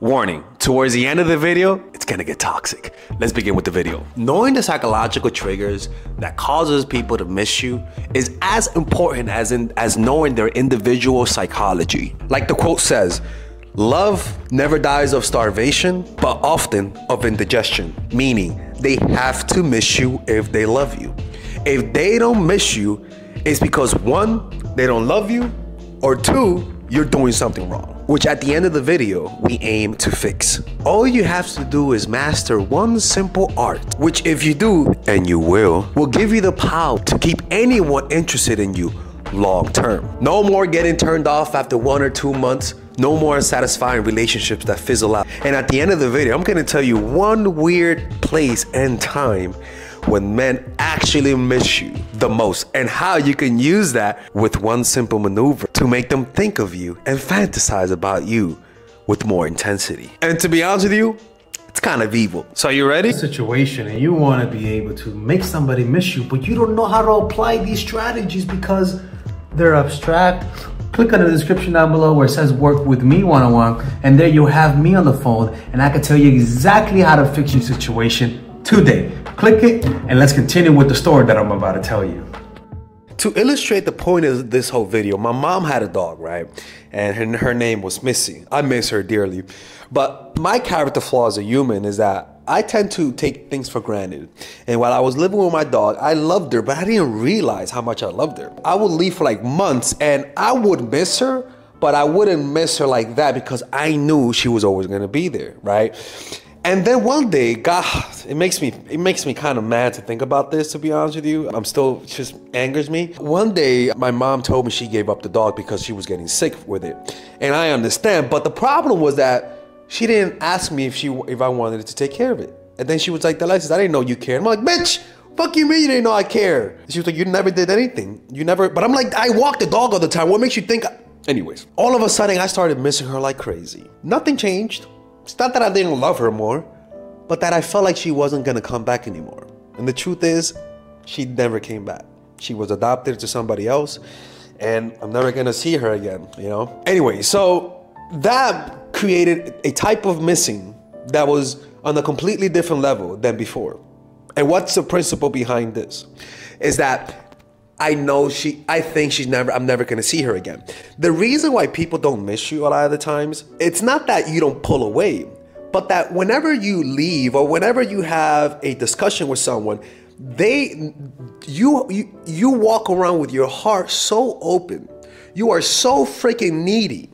Warning, towards the end of the video, it's gonna get toxic. Let's begin with the video. Knowing the psychological triggers that causes people to miss you is as important as knowing their individual psychology. Like the quote says, love never dies of starvation, but often of indigestion. Meaning, they have to miss you if they love you. If they don't miss you, it's because one, they don't love you, or two, you're doing something wrong, which at the end of the video, we aim to fix. All you have to do is master one simple art, which if you do, and you will give you the power to keep anyone interested in you long term. No more getting turned off after 1 or 2 months. No more unsatisfying relationships that fizzle out. And at the end of the video, I'm gonna tell you one weird place and time when men actually miss you the most and how you can use that with one simple maneuver to make them think of you and fantasize about you with more intensity. And to be honest with you, it's kind of evil. So are you ready? Situation and you want to be able to make somebody miss you, but you don't know how to apply these strategies because they're abstract. Click on the description down below where it says work with me one-on-one, and there you'll have me on the phone and I can tell you exactly how to fix your situation today. Click it and let's continue with the story that I'm about to tell you. To illustrate the point of this whole video, my mom had a dog, right? And her name was Missy. I miss her dearly. But my character flaw as a human is that I tend to take things for granted. And while I was living with my dog, I loved her, but I didn't realize how much I loved her. I would leave for like months and I would miss her, but I wouldn't miss her like that because I knew she was always gonna be there, right? And then one day, God, it makes me kind of mad to think about this, to be honest with you. It just angers me. One day, my mom told me she gave up the dog because she was getting sick with it. And I understand, but the problem was that she didn't ask me if I wanted to take care of it. And then she was like, Alexis, I didn't know you cared. I'm like, bitch, fuck you mean you didn't know I care? She was like, you never did anything. You never, but I'm like, I walk the dog all the time. What makes you think? Anyways, all of a sudden, I started missing her like crazy. Nothing changed. It's not that I didn't love her more, but that I felt like she wasn't gonna come back anymore. And the truth is, she never came back. She was adopted to somebody else, and I'm never gonna see her again, you know? Anyway, so that created a type of missing that was on a completely different level than before. And what's the principle behind this? Is that I think I'm never gonna see her again. The reason why people don't miss you a lot of the times, it's not that you don't pull away, but that whenever you leave or whenever you have a discussion with someone, you walk around with your heart so open, you are so freaking needy,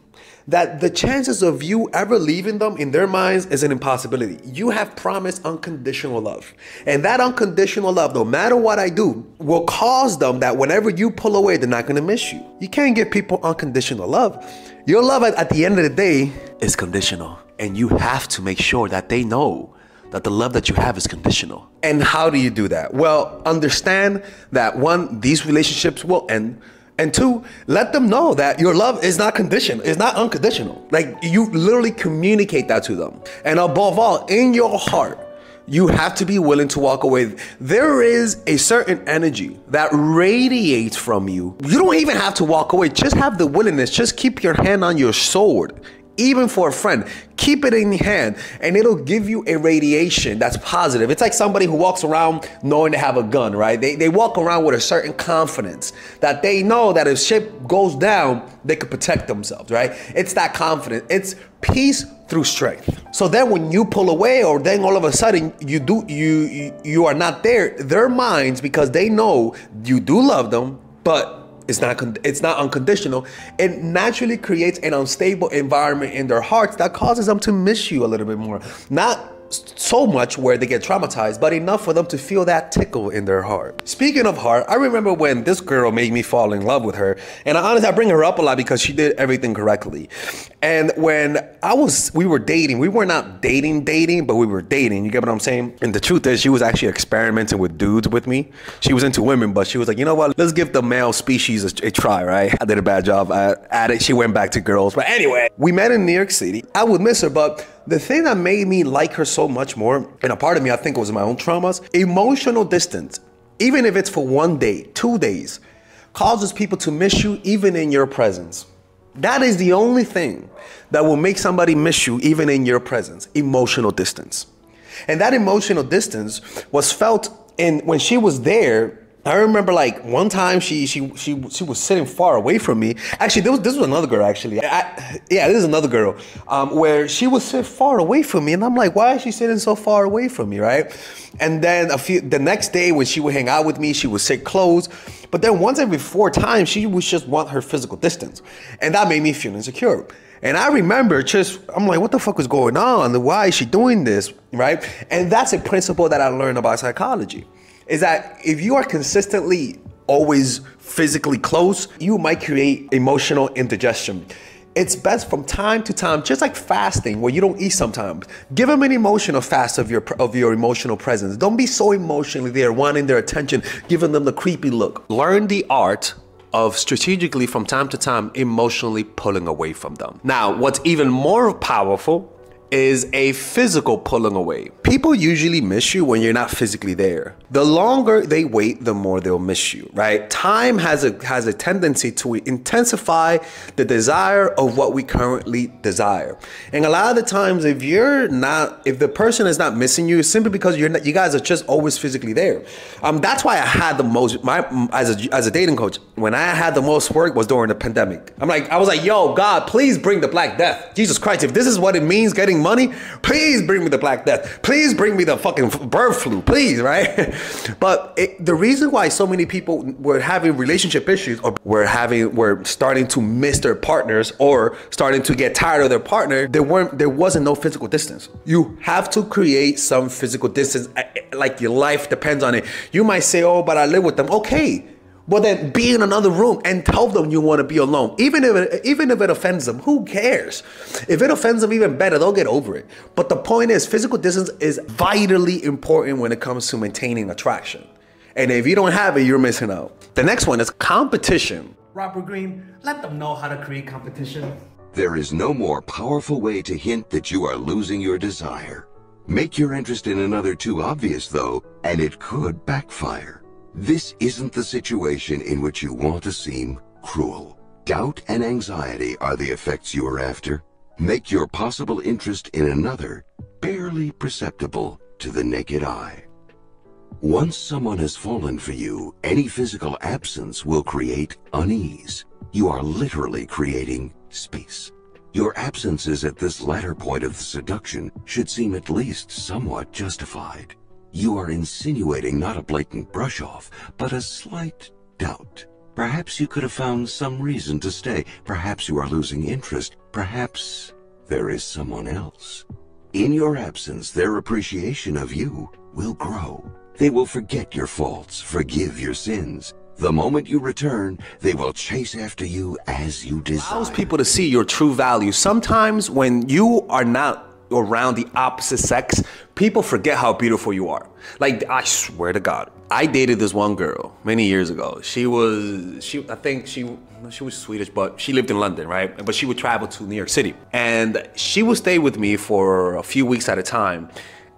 that the chances of you ever leaving them in their minds is an impossibility. You have promised unconditional love. And that unconditional love, no matter what I do, will cause them that whenever you pull away, they're not gonna miss you. You can't give people unconditional love. Your love at the end of the day is conditional. And you have to make sure that they know that the love that you have is conditional. And how do you do that? Well, understand that one, these relationships will end. And two, let them know that your love is not conditional, it's not unconditional. Like, you literally communicate that to them. And above all, in your heart, you have to be willing to walk away. There is a certain energy that radiates from you. You don't even have to walk away. Just have the willingness. Just keep your hand on your sword. Even for a friend, keep it in your hand and it'll give you a radiation that's positive. It's like somebody who walks around knowing they have a gun, right? They walk around with a certain confidence that they know that if shit goes down, they could protect themselves, right? It's that confidence. It's peace through strength. So then when you pull away or then all of a sudden you are not there, their minds, because they know you do love them, but it's not unconditional. It naturally creates an unstable environment in their hearts that causes them to miss you a little bit more. Not so much where they get traumatized, but enough for them to feel that tickle in their heart. Speaking of heart, I remember when this girl made me fall in love with her. And I bring her up a lot because she did everything correctly. And when we were dating, we were not dating, but we were dating. You get what I'm saying? And the truth is, she was actually experimenting with dudes with me. She was into women, but she was like, you know what? Let's give the male species a try, right? I did a bad job at it. She went back to girls. But anyway, we met in New York City. I would miss her, but the thing that made me like her so much more, and a part of me, I think it was my own traumas, emotional distance, even if it's for 1 day, 2 days, causes people to miss you even in your presence. That is the only thing that will make somebody miss you even in your presence, emotional distance. And that emotional distance was felt in when she was there. I remember like one time she was sitting far away from me. Actually, this was another girl actually. This is another girl where she was sit far away from me, and I'm like, why is she sitting so far away from me, right? And then the next day when she would hang out with me, she would sit close. But then once every 4 times, she would just want her physical distance, and that made me feel insecure. And I remember I'm like, what the fuck was going on? Why is she doing this, right? And that's a principle that I learned about psychology. Is that if you are consistently always physically close, you might create emotional indigestion. It's best from time to time, just like fasting, where you don't eat sometimes. Give them an emotional fast of your emotional presence. Don't be so emotionally there, wanting their attention, giving them the creepy look. Learn the art of strategically, from time to time, emotionally pulling away from them. Now, what's even more powerful is a physical pulling away. People usually miss you when you're not physically there. The longer they wait, the more they'll miss you, right? Time has a tendency to intensify the desire of what we currently desire. And a lot of the times, if the person is not missing you, it's simply because you guys are just always physically there. That's why I had the most, as a dating coach, when I had the most work was during the pandemic. I was like, yo, God, please bring the Black Death. Jesus Christ, if this is what it means, getting money, please bring me the Black Death. Please bring me the fucking bird flu, please, right? But the reason why so many people were having relationship issues, or were starting to miss their partners, or starting to get tired of their partner, there wasn't no physical distance. You have to create some physical distance, like your life depends on it. You might say, oh, but I live with them. Okay. Well, then be in another room and tell them you want to be alone. Even if it offends them, who cares? If it offends them, even better, they'll get over it. But the point is, physical distance is vitally important when it comes to maintaining attraction. And if you don't have it, you're missing out. The next one is competition. Robert Greene, let them know how to create competition. There is no more powerful way to hint that you are losing your desire. Make your interest in another too obvious, though, and it could backfire. This isn't the situation in which you want to seem cruel. Doubt and anxiety are the effects you are after. Make your possible interest in another barely perceptible to the naked eye. Once someone has fallen for you, any physical absence will create unease. You are literally creating space. Your absences at this latter point of the seduction should seem at least somewhat justified. You are insinuating not a blatant brush-off, but a slight doubt. Perhaps you could have found some reason to stay. Perhaps you are losing interest. Perhaps there is someone else. In your absence, their appreciation of you will grow. They will forget your faults, forgive your sins. The moment you return, they will chase after you as you desire. Allows people to see your true value. Sometimes when you are not around the opposite sex, people forget how beautiful you are. Like, I swear to God, I dated this one girl many years ago. I think she was Swedish, but she lived in London, right? But she would travel to New York City, and she would stay with me for a few weeks at a time.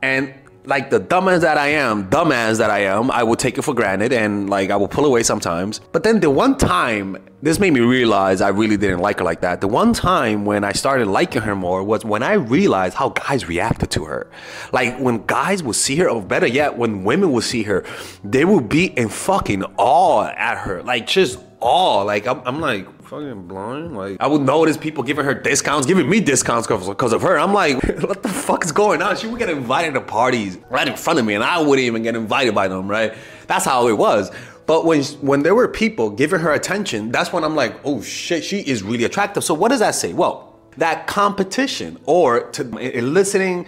And like the dumbass that I am, I would take it for granted, and like I will pull away sometimes. But then the one time, this made me realize I really didn't like her like that. The one time when I started liking her more was when I realized how guys reacted to her. Like when guys would see her, or better yet, when women would see her, they would be in fucking awe at her. Like just awe. Like I'm like, fucking blind. Like I would notice people giving her discounts, giving me discounts because of her. I'm like, what the fuck is going on? She would get invited to parties right in front of me, and I wouldn't even get invited by them, right? That's how it was. But when there were people giving her attention, that's when I'm like, oh shit, she is really attractive. So what does that say? Well, that competition, or to eliciting,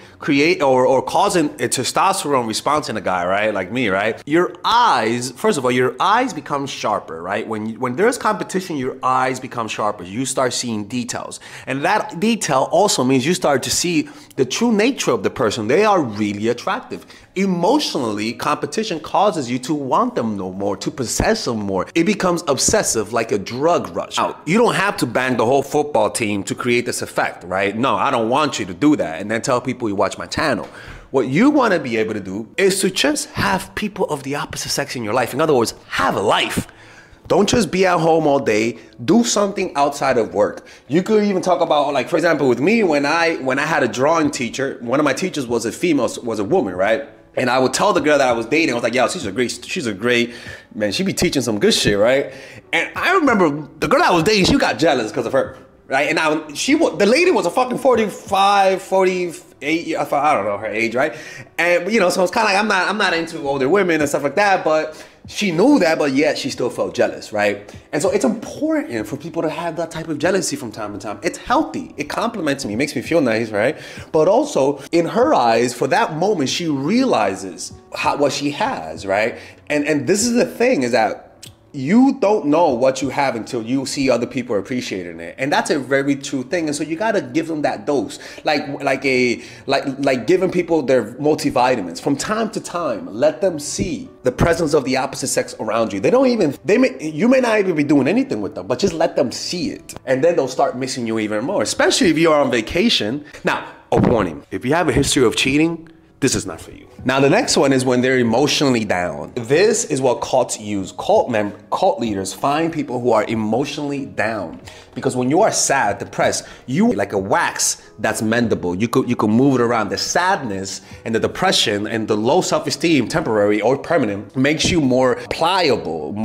or causing a testosterone response in a guy, right? Like me, right? Your eyes, first of all, your eyes become sharper, right? When there's competition, your eyes become sharper. You start seeing details. And that detail also means you start to see the true nature of the person. They are really attractive. Emotionally, competition causes you to want them no more, to possess them more. It becomes obsessive, like a drug rush. Now, you don't have to bang the whole football team to create this effect, right? No, I don't want you to do that and then tell people you watch my channel. What you want to be able to do is to just have people of the opposite sex in your life. In other words, have a life. Don't just be at home all day. Do something outside of work. You could even talk about, like, for example, with me, when I had a drawing teacher, one of my teachers was a woman, right? And I would tell the girl that I was dating, I was like, yo, she's a great, man, she be teaching some good shit, right? And I remember the girl I was dating, she got jealous because of her, right? And the lady was a fucking 45, 48, I don't know her age, right? And, you know, so it's kind of like, I'm not into older women and stuff like that, but she knew that, but yet she still felt jealous, right? And so it's important for people to have that type of jealousy from time to time. It's healthy. It compliments me, makes me feel nice, right? But also, in her eyes, for that moment, she realizes what she has, right? And this is the thing, is that you don't know what you have until you see other people appreciating it. And that's a very true thing. And so you gotta give them that dose. Like giving people their multivitamins. From time to time, let them see the presence of the opposite sex around you. You may not even be doing anything with them, but just let them see it. And then they'll start missing you even more, especially if you're on vacation. Now, a warning, if you have a history of cheating, this is not for you. Now, the next one is when they're emotionally down. This is what cults use. Cult leaders find people who are emotionally down. Because when you are sad, depressed, you like a wax that's mendable. You could move it around. The sadness and the depression and the low self-esteem, temporary or permanent, makes you more pliable,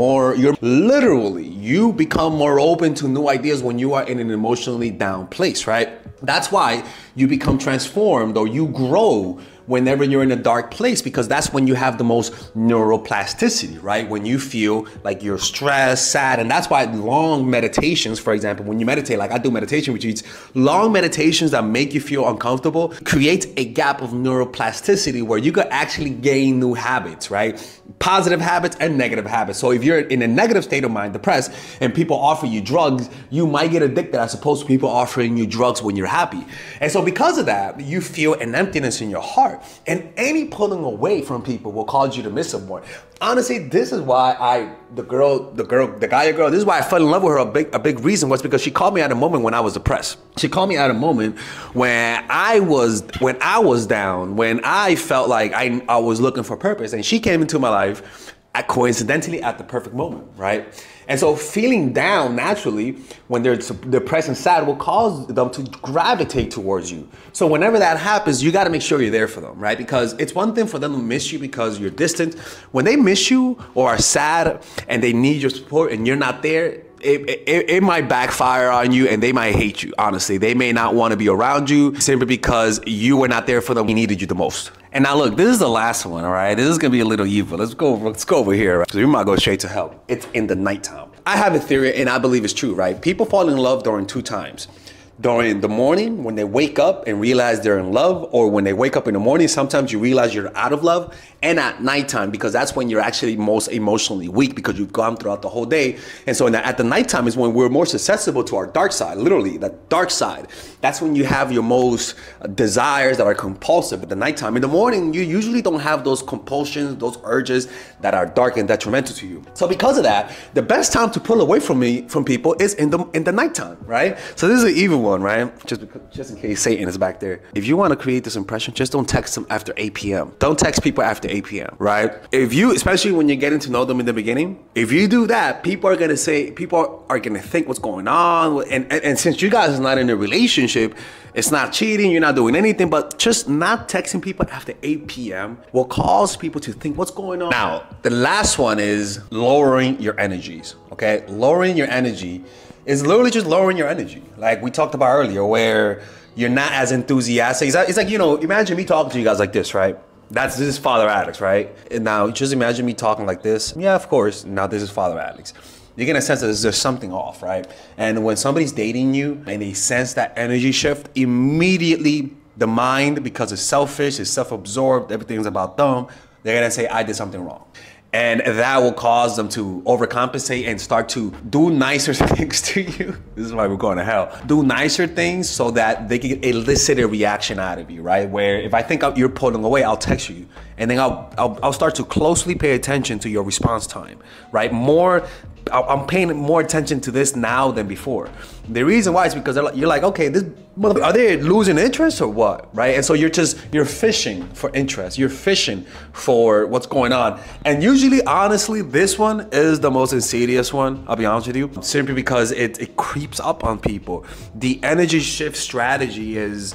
you become more open to new ideas when you are in an emotionally down place, right? That's why you become transformed, or you grow whenever you're in a dark place, because that's when you have the most neuroplasticity, right? When you feel like you're stressed, sad. And that's why long meditations, for example, when you meditate, like I do meditation retreats, long meditations that make you feel uncomfortable create a gap of neuroplasticity where you could actually gain new habits, right? Positive habits and negative habits. So if you're in a negative state of mind, depressed, and people offer you drugs, you might get addicted as opposed to people offering you drugs when you're happy. And so because of that, you feel an emptiness in your heart. And any pulling away from people will cause you to miss them more. Honestly, this is why the guy or girl, this is why I fell in love with her. A big reason was because she called me at a moment when I was depressed. She called me at a moment when I was down, when I felt like I was looking for purpose, and she came into my life coincidentally at the perfect moment, right? And so feeling down naturally when they're depressed and sad will cause them to gravitate towards you. So whenever that happens, you got to make sure you're there for them, right? Because it's one thing for them to miss you because you're distant. When they miss you or are sad and they need your support and you're not there, it might backfire on you, and they might hate you. Honestly, they may not want to be around you simply because you were not there for them. He needed you the most. And now look, this is the last one, all right? This is gonna be a little evil. Let's go over here, right? So you might go straight to hell. It's in the nighttime. I have a theory, and I believe it's true, right? People fall in love during two times. During the morning, when they wake up and realize they're in love, or when they wake up in the morning, sometimes you realize you're out of love, and at nighttime, because that's when you're actually most emotionally weak because you've gone throughout the whole day. And so at the nighttime is when we're more susceptible to our dark side, literally, the dark side. That's when you have your most desires that are compulsive at the nighttime. In the morning, you usually don't have those compulsions, those urges that are dark and detrimental to you. So because of that, the best time to pull away from people is in the nighttime, right? So this is an evil one, right? Just in case Satan is back there. If you want to create this impression, just don't text them after 8 p.m. Don't text people after 8 p.m., right? Especially when you're getting to know them in the beginning, if you do that, people are gonna think what's going on. And since you guys are not in a relationship, it's not cheating, you're not doing anything, but just not texting people after 8 p.m. will cause people to think what's going on. Now, the last one is lowering your energies, okay? Lowering your energy is literally just lowering your energy. Like we talked about earlier, where you're not as enthusiastic. It's like, you know, imagine me talking to you guys like this, right? This is Father Alex, right? And now just imagine me talking like this. Yeah, of course. Now this is Father Alex. You get a sense that there's something off, right? And when somebody's dating you and they sense that energy shift, immediately the mind, because it's selfish, it's self-absorbed, everything's about them, they're gonna say, I did something wrong. And that will cause them to overcompensate and start to do nicer things to you. This is why we're going to hell. Do nicer things so that they can elicit a reaction out of you, right? Where if I think you're pulling away, I'll text you. And then I'll start to closely pay attention to your response time, right? More I'm paying more attention to this now than before. The reason why is because you're like, okay, are they losing interest or what, right? And so you're fishing for interest. You're fishing for what's going on. And usually, honestly, this one is the most insidious one, I'll be honest with you, simply because it creeps up on people. The energy shift strategy is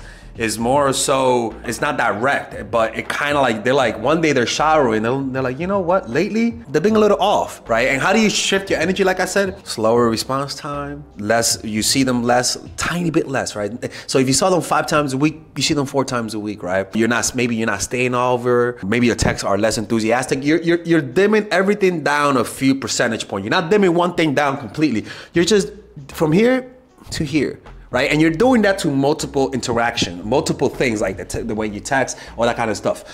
more so, it's not direct, but it kind of like, they're like, one day they're showering and they're like, you know what, lately they're being a little off, right? And how do you shift your energy? Like I said, slower response time, less, you see them less, tiny bit less, right? So if you saw them 5 times a week, you see them 4 times a week, right? Maybe you're not staying over, maybe your texts are less enthusiastic. You're dimming everything down a few percentage points. You're not dimming one thing down completely. You're just from here to here. Right? And you're doing that to multiple interaction, multiple things like the way you text, all that kind of stuff.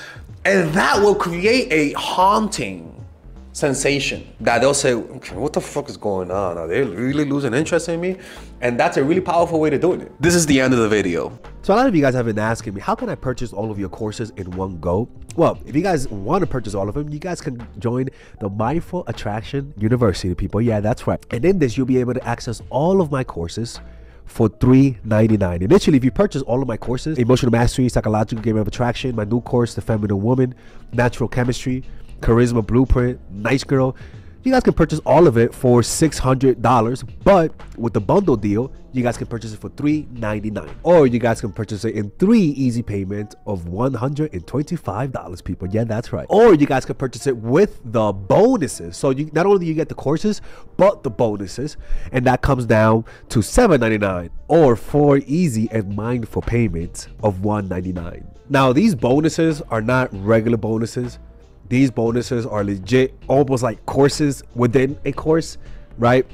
And that will create a haunting sensation that they'll say, okay, what the fuck is going on? Are they really losing interest in me? And that's a really powerful way to do it. This is the end of the video. So a lot of you guys have been asking me, how can I purchase all of your courses in one go? Well, if you guys want to purchase all of them, you guys can join the Mindful Attraction University, people. Yeah, that's right. And in this, you'll be able to access all of my courses for $3.99. Initially, if you purchase all of my courses, Emotional Mastery, Psychological Game of Attraction, my new course, The Feminine Woman, Natural Chemistry, Charisma Blueprint, Nice Girl, you guys can purchase all of it for $600, but with the bundle deal, you guys can purchase it for $3.99, or you guys can purchase it in 3 easy payments of $125, people. Yeah, that's right. Or you guys can purchase it with the bonuses. So you not only do you get the courses, but the bonuses, and that comes down to $7.99, or 4 easy and mindful payments of $199. Now, these bonuses are not regular bonuses. These bonuses are legit, almost like courses within a course, right?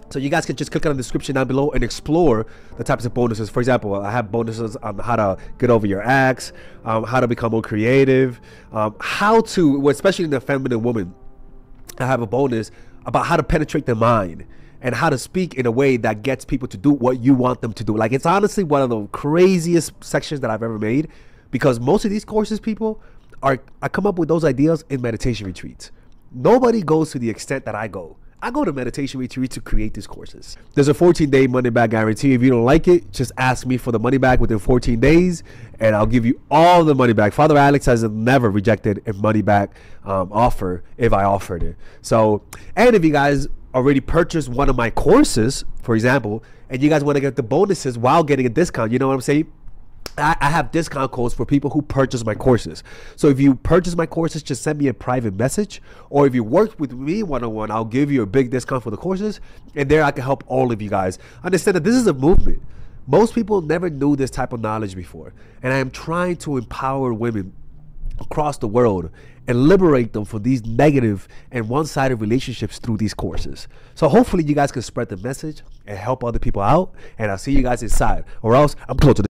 So you guys can just click on the description down below and explore the types of bonuses. For example, I have bonuses on how to get over your ex, how to become more creative, how to, especially in the Feminine Woman, I have a bonus about how to penetrate the mind and how to speak in a way that gets people to do what you want them to do. Like, it's honestly one of the craziest sections that I've ever made, because most of these courses, people, I come up with those ideas in meditation retreats. Nobody goes to the extent that I go. I go to meditation retreats to create these courses. There's a 14-day money back guarantee. If you don't like it, just ask me for the money back within 14 days, and I'll give you all the money back. Father Alex has never rejected a money back offer if I offered it. So, and if you guys already purchased one of my courses, for example, and you guys want to get the bonuses while getting a discount, you know what I'm saying? I have discount codes for people who purchase my courses. So if you purchase my courses, just send me a private message. Or if you work with me one-on-one, I'll give you a big discount for the courses. And there I can help all of you guys understand that this is a movement. Most people never knew this type of knowledge before. And I am trying to empower women across the world and liberate them from these negative and one-sided relationships through these courses. So hopefully you guys can spread the message and help other people out. And I'll see you guys inside, or else I'm close to the